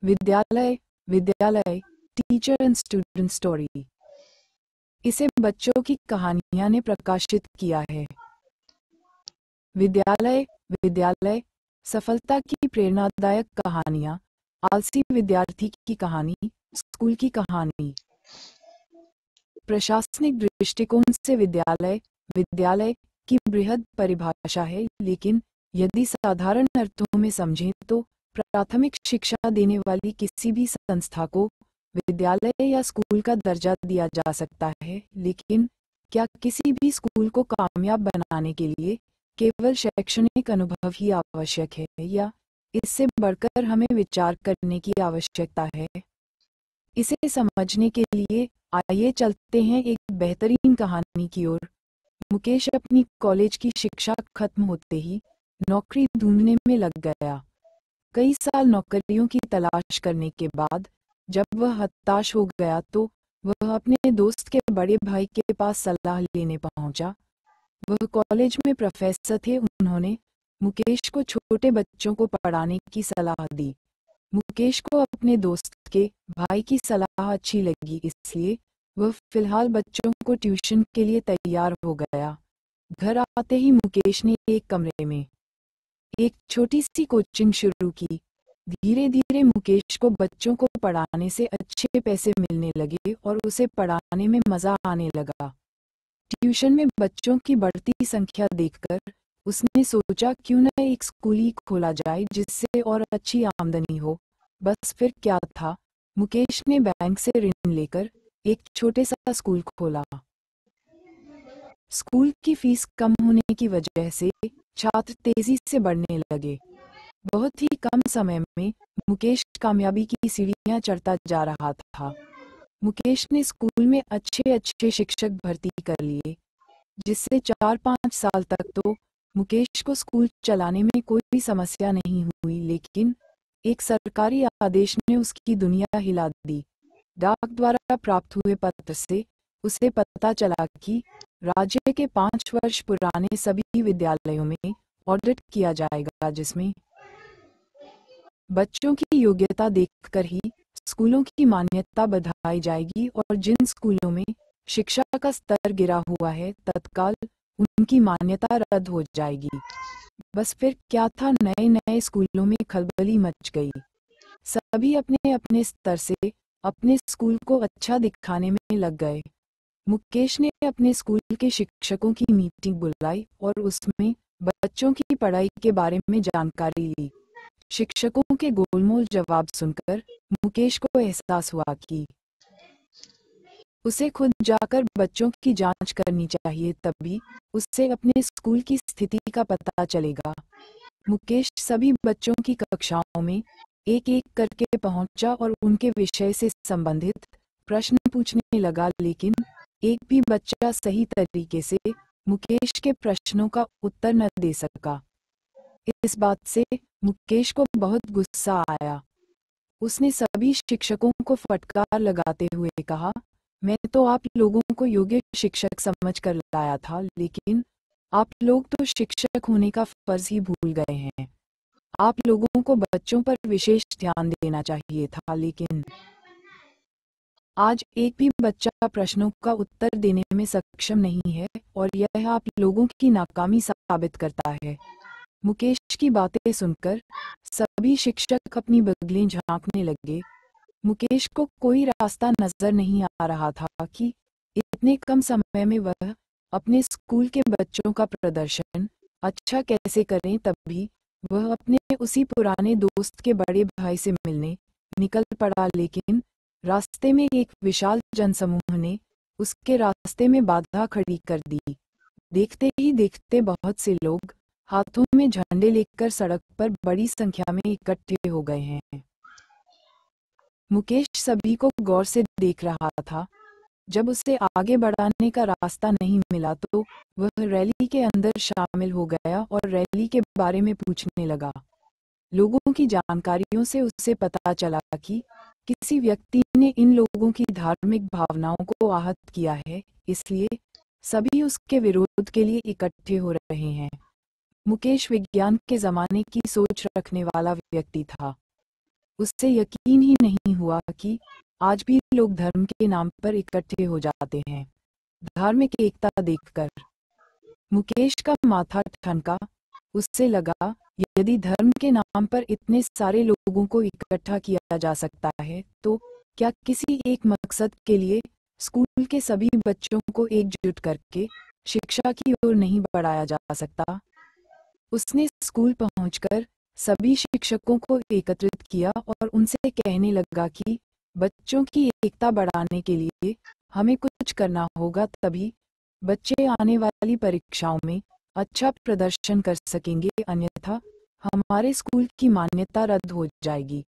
विद्यालय विद्यालय teacher and student story. इसे बच्चों की कहानियां ने प्रकाशित किया है। विद्यालय विद्यालय सफलता की प्रेरणादायक कहानियां, आलसी विद्यार्थी की कहानी, स्कूल की कहानी। प्रशासनिक दृष्टिकोण से विद्यालय विद्यालय की बृहद परिभाषा है, लेकिन यदि साधारण अर्थों में समझें तो प्राथमिक शिक्षा देने वाली किसी भी संस्था को विद्यालय या स्कूल का दर्जा दिया जा सकता है। लेकिन क्या किसी भी स्कूल को कामयाब बनाने के लिए केवल शैक्षणिक अनुभव ही आवश्यक है, या इससे बढ़कर हमें विचार करने की आवश्यकता है? इसे समझने के लिए आइए चलते हैं एक बेहतरीन कहानी की ओर। मुकेश अपनी कॉलेज की शिक्षा खत्म होते ही नौकरी ढूंढने में लग गया। कई साल नौकरियों की तलाश करने के बाद जब वह हताश हो गया तो वह अपने दोस्त के बड़े भाई के पास सलाह लेने पहुंचा। वह कॉलेज में प्रोफेसर थे। उन्होंने मुकेश को छोटे बच्चों को पढ़ाने की सलाह दी। मुकेश को अपने दोस्त के भाई की सलाह अच्छी लगी, इसलिए वह फिलहाल बच्चों को ट्यूशन के लिए तैयार हो गया। घर आते ही मुकेश ने एक कमरे में एक छोटी सी कोचिंग शुरू की। धीरे धीरे मुकेश को बच्चों को पढ़ाने से अच्छे पैसे मिलने लगे और उसे पढ़ाने में मजा आने लगा। ट्यूशन में बच्चों की बढ़ती संख्या देखकर उसने सोचा क्यों न एक स्कूल ही खोला जाए जिससे और अच्छी आमदनी हो। बस फिर क्या था, मुकेश ने बैंक से ऋण लेकर एक छोटे सा स्कूल खोला। स्कूल की फीस कम होने की वजह से छात्र तेजी से बढ़ने लगे। बहुत ही कम समय में मुकेश कामयाबी की सीढ़ियां चढ़ता जा रहा था। मुकेश ने स्कूल में अच्छे अच्छे शिक्षक भर्ती कर लिए, जिससे 4-5 साल तक तो मुकेश को स्कूल चलाने में कोई समस्या नहीं हुई। लेकिन एक सरकारी आदेश ने उसकी दुनिया हिला दी। डाक द्वारा प्राप्त हुए पत्र से उसे पता चला कि राज्य के 5 वर्ष पुराने सभी विद्यालयों में ऑडिट किया जाएगा, जिसमें बच्चों की योग्यता देखकर ही स्कूलों की मान्यता बढ़ाई जाएगी और जिन स्कूलों में शिक्षा का स्तर गिरा हुआ है तत्काल उनकी मान्यता रद्द हो जाएगी। बस फिर क्या था, नए नए स्कूलों में खलबली मच गई। सभी अपने अपने स्तर से अपने स्कूल को अच्छा दिखाने में लग गए। मुकेश ने अपने स्कूल के शिक्षकों की मीटिंग बुलाई और उसमें बच्चों की पढ़ाई के बारे में जानकारी ली। शिक्षकों के गोलमोल जवाब सुनकर मुकेश को एहसास हुआ कि उसे खुद जाकर बच्चों की जांच करनी चाहिए, तभी उससे अपने स्कूल की स्थिति का पता चलेगा। मुकेश सभी बच्चों की कक्षाओं में एक एक करके पहुंचा और उनके विषय से संबंधित प्रश्न पूछने लगा, लेकिन एक भी बच्चा सही तरीके से मुकेश के प्रश्नों का उत्तर न दे सका। इस बात से मुकेश को बहुत गुस्सा आया। उसने सभी शिक्षकों को फटकार लगाते हुए कहा, मैं तो आप लोगों को योग्य शिक्षक समझकर लाया था, लेकिन आप लोग तो शिक्षक होने का फर्ज ही भूल गए हैं। आप लोगों को बच्चों पर विशेष ध्यान देना चाहिए था, लेकिन आज एक भी बच्चा प्रश्नों का उत्तर देने में सक्षम नहीं है और यह आप लोगों की नाकामी साबित करता है। मुकेश की बातें सुनकर सभी शिक्षक अपनी बगलें झांकने लगे। मुकेश को कोई रास्ता नजर नहीं आ रहा था कि इतने कम समय में वह अपने स्कूल के बच्चों का प्रदर्शन अच्छा कैसे करें। तभी वह अपने उसी पुराने दोस्त के बड़े भाई से मिलने निकल पड़ा, लेकिन रास्ते में एक विशाल जनसमूह ने उसके रास्ते में बाधा खड़ी कर दी। देखते ही देखते बहुत से लोग हाथों में झंडे लेकर सड़क पर बड़ी संख्या में इकट्ठे हो गए हैं। मुकेश सभी को गौर से देख रहा था। जब उसे आगे बढ़ाने का रास्ता नहीं मिला तो वह रैली के अंदर शामिल हो गया और रैली के बारे में पूछने लगा। लोगों की जानकारियों से उसे पता चला कि किसी व्यक्ति ने इन लोगों की धार्मिक भावनाओं को आहत किया है, इसलिए सभी उसके विरोध के लिए इकट्ठे हो रहे हैं। मुकेश विज्ञान के जमाने की सोच रखने वाला व्यक्ति था। उससे यकीन ही नहीं हुआ कि आज भी लोग धर्म के नाम पर इकट्ठे हो जाते हैं। धार्मिक एकता देखकर मुकेश का माथा ठनका। उससे लगा, यदि धर्म के नाम पर इतने सारे लोगों को इकट्ठा किया जा सकता है तो क्या किसी एक मकसद के लिए स्कूल के सभी बच्चों को एकजुट करके शिक्षा की ओर नहीं बढ़ाया जा सकता। उसने स्कूल पहुंचकर सभी शिक्षकों को एकत्रित किया और उनसे कहने लगा कि बच्चों की एकता बढ़ाने के लिए हमें कुछ करना होगा, तभी बच्चे आने वाली परीक्षाओं में अच्छा प्रदर्शन कर सकेंगे, अन्यथा हमारे स्कूल की मान्यता रद्द हो जाएगी।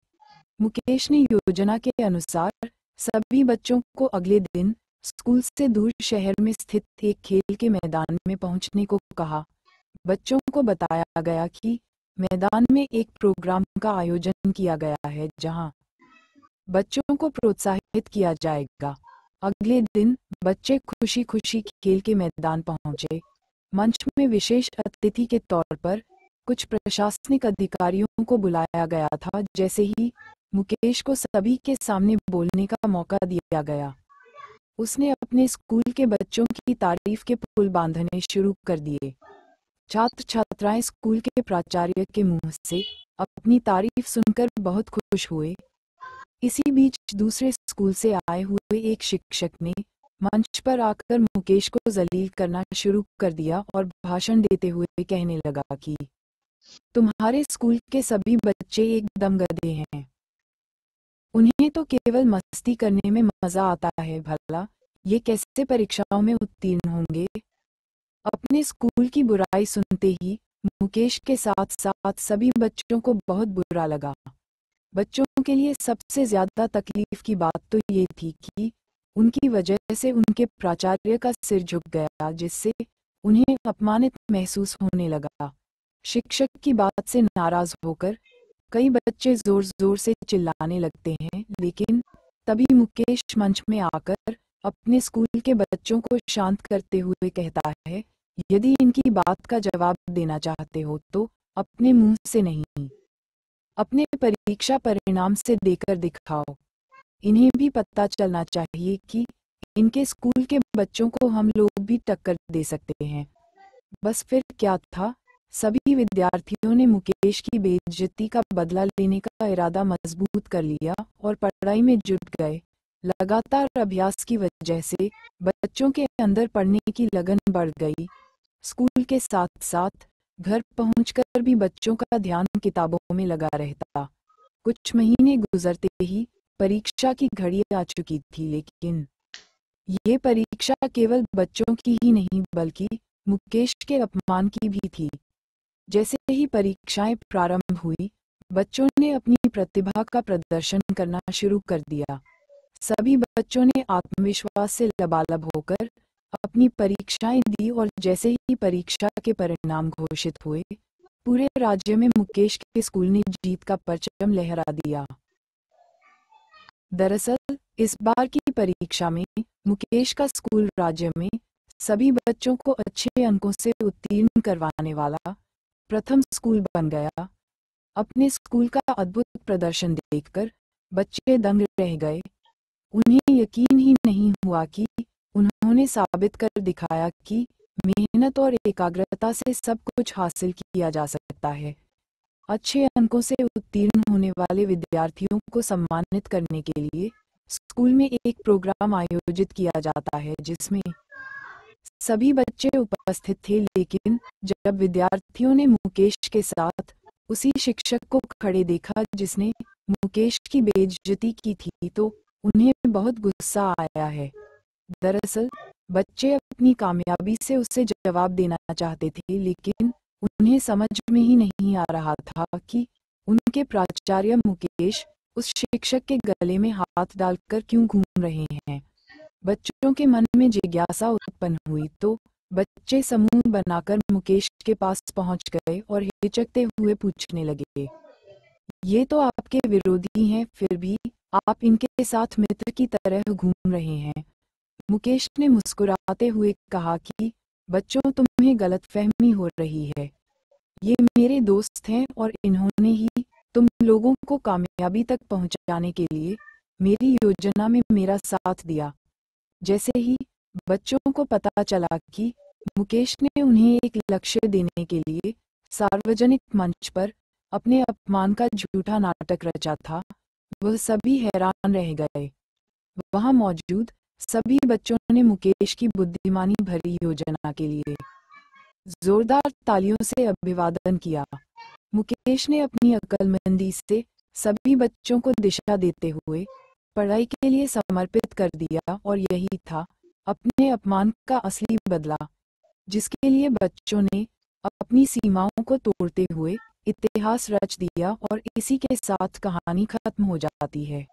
मुकेश ने योजना के अनुसार सभी बच्चों को अगले दिन स्कूल से दूर शहर में स्थित एक खेल के मैदान में पहुंचने को कहा। बच्चों को बताया गया कि मैदान में एक प्रोग्राम का आयोजन किया गया है जहां बच्चों को प्रोत्साहित किया जाएगा। अगले दिन बच्चे खुशी खुशी खेल के मैदान पहुंचे। मंच में विशेष अतिथि के तौर पर कुछ प्रशासनिक अधिकारियों को बुलाया गया था। जैसे ही मुकेश को सभी के सामने बोलने का मौका दिया गया, उसने अपने स्कूल के बच्चों की तारीफ के पुल बांधने शुरू कर दिए। छात्र छात्राएं स्कूल के प्राचार्य के मुंह से अपनी तारीफ सुनकर बहुत खुश हुए। इसी बीच दूसरे स्कूल से आए हुए एक शिक्षक ने मंच पर आकर मुकेश को जलील करना शुरू कर दिया और भाषण देते हुए कहने लगा कि तुम्हारे स्कूल के सभी बच्चे एकदम गधे हैं। उन्हें तो केवल मस्ती करने में मजा आता है, भला ये कैसे परीक्षाओं में उत्तीर्ण होंगे। अपने स्कूल की बुराई सुनते ही मुकेश के साथ साथ सभी बच्चों को बहुत बुरा लगा। बच्चों के लिए सबसे ज्यादा तकलीफ की बात तो ये थी कि उनकी वजह से उनके प्राचार्य का सिर झुक गया, जिससे उन्हें अपमानित महसूस होने लगा। शिक्षक की बात से नाराज होकर कई बच्चे जोर जोर से चिल्लाने लगते हैं, लेकिन तभी मुकेश मंच में आकर अपने स्कूल के बच्चों को शांत करते हुए कहता है, यदि इनकी बात का जवाब देना चाहते हो तो अपने मुंह से नहीं, अपने परीक्षा परिणाम से देकर दिखाओ। इन्हें भी पता चलना चाहिए कि इनके स्कूल के बच्चों को हम लोग भी टक्कर दे सकते हैं। बस फिर क्या था, सभी विद्यार्थियों ने मुकेश की बेइज्जती का बदला लेने का इरादा मजबूत कर लिया और पढ़ाई में जुट गए। लगातार अभ्यास की वजह से बच्चों के अंदर पढ़ने की लगन बढ़ गई। स्कूल के साथ साथ घर पहुंचकर भी बच्चों का ध्यान किताबों में लगा रहता। कुछ महीने गुजरते ही परीक्षा की घड़ी आ चुकी थी, लेकिन ये परीक्षा केवल बच्चों की ही नहीं बल्कि मुकेश के अपमान की भी थी। जैसे ही परीक्षाएं प्रारंभ हुई, बच्चों ने अपनी प्रतिभा का प्रदर्शन करना शुरू कर दिया। सभी बच्चों ने आत्मविश्वास से लबालब होकर अपनी परीक्षाएं दी और जैसे ही परीक्षा के परिणाम घोषित हुए, पूरे राज्य में मुकेश के स्कूल ने जीत का परचम लहरा दिया। दरअसल इस बार की परीक्षा में मुकेश का स्कूल राज्य में सभी बच्चों को अच्छे अंकों से उत्तीर्ण करवाने वाला प्रथम स्कूल बन गया। अपने स्कूल का अद्भुत प्रदर्शन देखकर बच्चे दंग रह गए। उन्हें यकीन ही नहीं हुआ कि उन्होंने साबित कर दिखाया कि मेहनत और एकाग्रता से सब कुछ हासिल किया जा सकता है। अच्छे अंकों से उत्तीर्ण होने वाले विद्यार्थियों को सम्मानित करने के लिए स्कूल में एक प्रोग्राम आयोजित किया जाता है, जिसमें सभी बच्चे उपस्थित थे। लेकिन जब विद्यार्थियों ने मुकेश के साथ उसी शिक्षक को खड़े देखा जिसने मुकेश की बेइज्जती की थी, तो उन्हें बहुत गुस्सा आया है। दरअसल बच्चे अपनी कामयाबी से उसे जवाब देना चाहते थे, लेकिन उन्हें समझ में ही नहीं आ रहा था कि उनके प्राचार्य मुकेश उस शिक्षक के गले में हाथ डालकर क्यों घूम रहे हैं। बच्चों के मन में जिज्ञासा उत्पन्न हुई तो बच्चे समूह बनाकर मुकेश के पास पहुंच गए और हिचकते हुए पूछने लगे, ये तो आपके विरोधी हैं, फिर भी आप इनके साथ मित्र की तरह घूम रहे हैं। मुकेश ने मुस्कुराते हुए कहा कि बच्चों, तुम्हें गलतफहमी हो रही है। ये मेरे दोस्त हैं और इन्होंने ही तुम लोगों को कामयाबी तक पहुंचाने के लिए मेरी योजना में मेरा साथ दिया। जैसे ही बच्चों को पता चला कि मुकेश ने उन्हें एक लक्ष्य देने के लिए सार्वजनिक मंच पर अपने अपमान का झूठा नाटक रचा था, वह सभी हैरान रह गए। वहां मौजूद सभी बच्चों ने मुकेश की बुद्धिमानी भरी योजना के लिए जोरदार तालियों से अभिवादन किया। मुकेश ने अपनी अक्लमंदी से सभी बच्चों को दिशा देते हुए पढ़ाई के लिए समर्पित कर दिया, और यही था अपने अपमान का असली बदला, जिसके लिए बच्चों ने अपनी सीमाओं को तोड़ते हुए इतिहास रच दिया। और इसी के साथ कहानी खत्म हो जाती है।